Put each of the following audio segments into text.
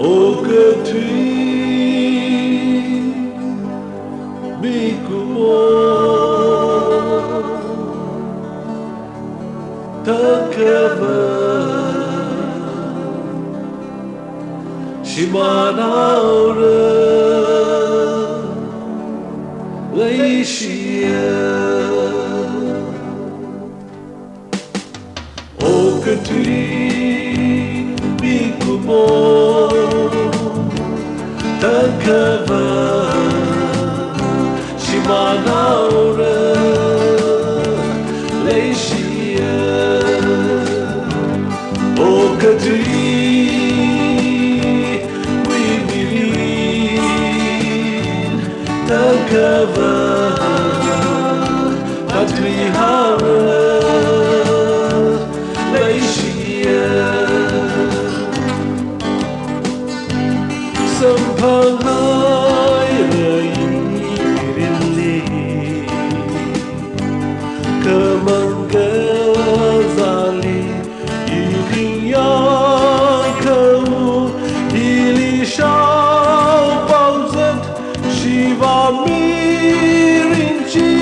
Okatui Mikumo Takava Shimanaura Leishia Okatui Mikumo Takava Shimanaura Leishia Okatui Wimirin Takava Patrihara Leishia Sampahaya Irilli Kamangazali Iliyakau Ilishau Pauzat Shiva Mirinchi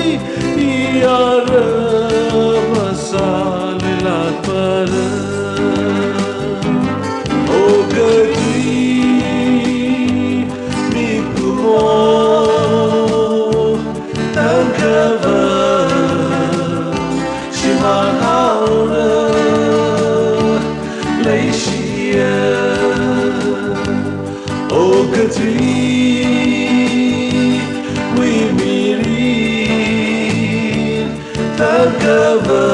Iyara Masalilat Para Okatui Takava Shimanaura Leishia Okatui Wimirin Takava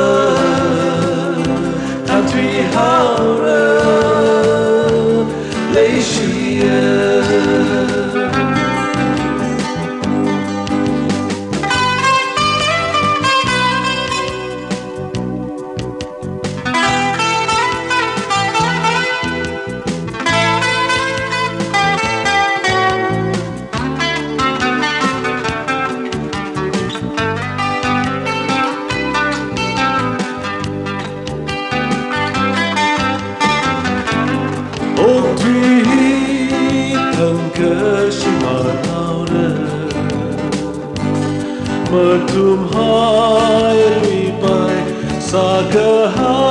Tatrihaura Leishia Shimanaura Matum hai lipai Sakahai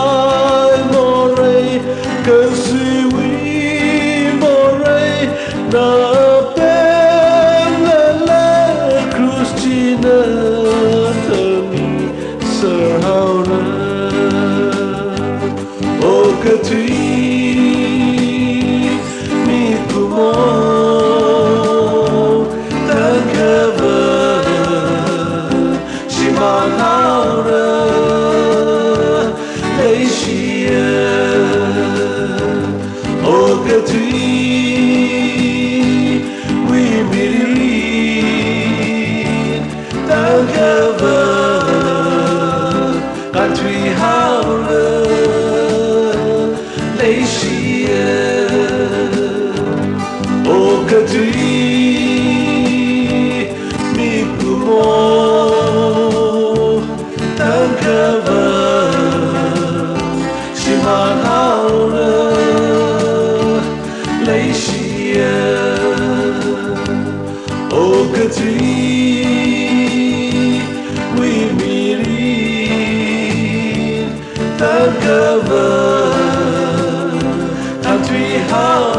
morai Kasiwi morai Na pelele Krustina Tani Sarhaura Okatui Mikumo Takava Shimanaura Leishia Okatui Wimirin Takava Patrihaura Leishia Okatui Mikumo Takava Shimanaura Leishia Okatui Wimirin Takava Tatrihaura